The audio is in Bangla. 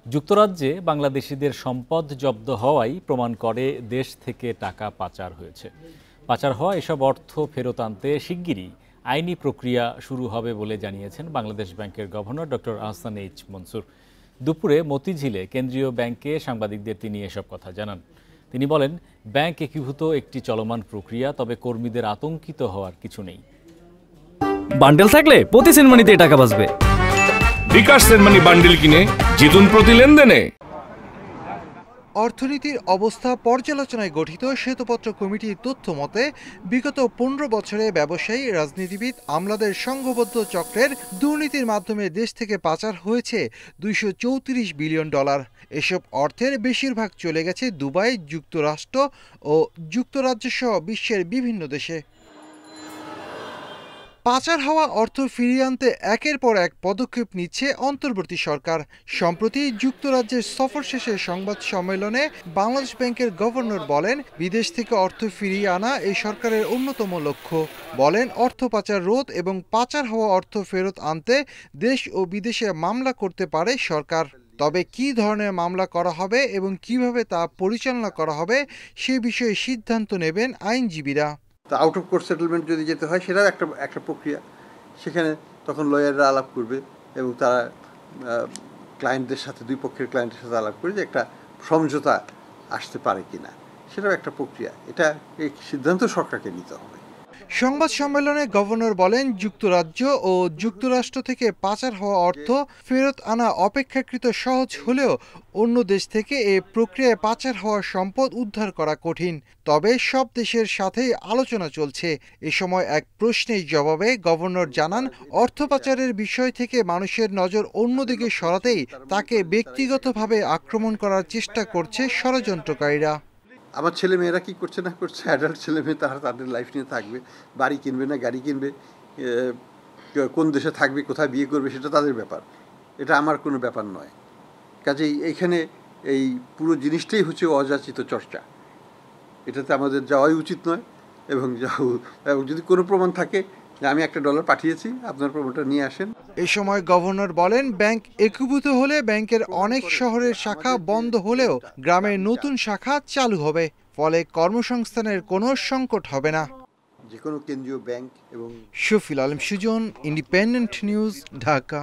যুক্তরাজ্যে বাংলাদেশিদের সম্পদ জব্দ হওয়াই প্রমাণ করে দেশ থেকে টাকা পাচার হয়েছে। পাচার হওয়া এসব অর্থ ফেরত আনতে শিগগিরই আইনি প্রক্রিয়া শুরু হবে বলে জানিয়েছেন বাংলাদেশ ব্যাংকের governor doctor Ahsan H Mansur. দুপুরে মতিঝিলে কেন্দ্রীয় ব্যাংকে সাংবাদিকদের তিনি এসব কথা জানান। তিনি বলেন, ব্যাংক একীভূত একটি চলমান প্রক্রিয়া, তবে কর্মীদের আতঙ্কিত হওয়ার কিছু নেই। বান্ডেল থাকলে প্রতি সেনমানিতে টাকা বাঁচবে। বিকাশ সেনমানি বান্ডেল কিনে জিতুন প্রতি লেনদেনে। অর্থনীতির অবস্থা পর্যালোচনায় গঠিত শ্বেতপত্র কমিটির তথ্য মতে বিগত 15 বছরে ব্যবসায়ী, রাজনীতিবিদ, আমলাদের সংঘবদ্ধ চক্রের দুর্নীতির মাধ্যমে দেশ থেকে পাচার হয়েছে $234 বিলিয়ন। এসব অর্থের বেশিরভাগ চলে গেছে দুবাই, যুক্তরাষ্ট্র ও যুক্তরাজ্য সহ বিশ্বের বিভিন্ন দেশে। পাচার হওয়া অর্থ ফিরিয়ে আনতে একের পর এক পদক্ষেপ নিচ্ছে অন্তর্বর্তী সরকার। সম্প্রতি যুক্তরাজ্যের সফর শেষে সংবাদ সম্মেলনে বাংলাদেশ ব্যাংকের গভর্নর বলেন, বিদেশ থেকে অর্থ ফিরিয়ে আনা এই সরকারের অন্যতম লক্ষ্য। বলেন, অর্থ পাচার রোধ এবং পাচার হওয়া অর্থ ফেরত আনতে দেশ ও বিদেশে মামলা করতে পারে সরকার। তবে কী ধরনের মামলা করা হবে এবং কিভাবে তা পরিচালনা করা হবে সে বিষয়ে সিদ্ধান্ত নেবেন আইনজীবীরা। আউট অফ কোর্ট সেটেলমেন্ট যদি যেতে হয় সেটাও একটা প্রক্রিয়া। সেখানে তখন লয়াররা আলাপ করবে এবং তারা ক্লায়েন্টদের সাথে, দুই পক্ষের ক্লায়েন্টের সাথে আলাপ করে যে একটা সমঝোতা আসতে পারে কিনা, সেটাও একটা প্রক্রিয়া। এই সিদ্ধান্ত সরকারকে নিতে হবে। সংবাদ সম্মেলনে গভর্নর বলেন, যুক্তরাজ্য ও যুক্তরাষ্ট্র থেকে পাচার হওয়া অর্থ ফেরত আনা অপেক্ষাকৃত সহজ হলেও অন্য দেশ থেকে এ প্রক্রিয়ায় পাচার হওয়া সম্পদ উদ্ধার করা কঠিন। তবে সব দেশের সাথেই আলোচনা চলছে। এ সময় এক প্রশ্নের জবাবে গভর্নর জানান, অর্থ পাচারের বিষয় থেকে মানুষের নজর অন্যদিকে সরাতেই তাকে ব্যক্তিগতভাবে আক্রমণ করার চেষ্টা করছে ষড়যন্ত্রকারীরা। আমার ছেলে মেয়েরা কী করছে না করছে, অ্যাডাল্ট ছেলে মেয়ে তারা তাদের লাইফ নিয়ে থাকবে, বাড়ি কিনবে না গাড়ি কিনবে, কোন দেশে থাকবে, কোথায় বিয়ে করবে, সেটা তাদের ব্যাপার, এটা আমার কোনো ব্যাপার নয়। কাজেই এইখানে এই পুরো জিনিসটাই হচ্ছে অযাচিত চর্চা। এটাতে আমাদের যাওয়াই উচিত নয়। এবং যদি কোনো প্রমাণ থাকে যে আমি $1 পাঠিয়েছি, আপনার প্রমাণটা নিয়ে আসেন। এ সময় গভর্নর বলেন, ব্যাংক একীভূত হলে ব্যাংকের অনেক শহরের শাখা বন্ধ হলেও গ্রামে নতুন শাখা চালু হবে, ফলে কর্মসংস্থানের কোনো সংকট হবে না। যে কোনো কেন্দ্রীয় ব্যাংক এবং শফিল আলম সুজন, ইন্ডিপেন্ডেন্ট নিউজ, ঢাকা।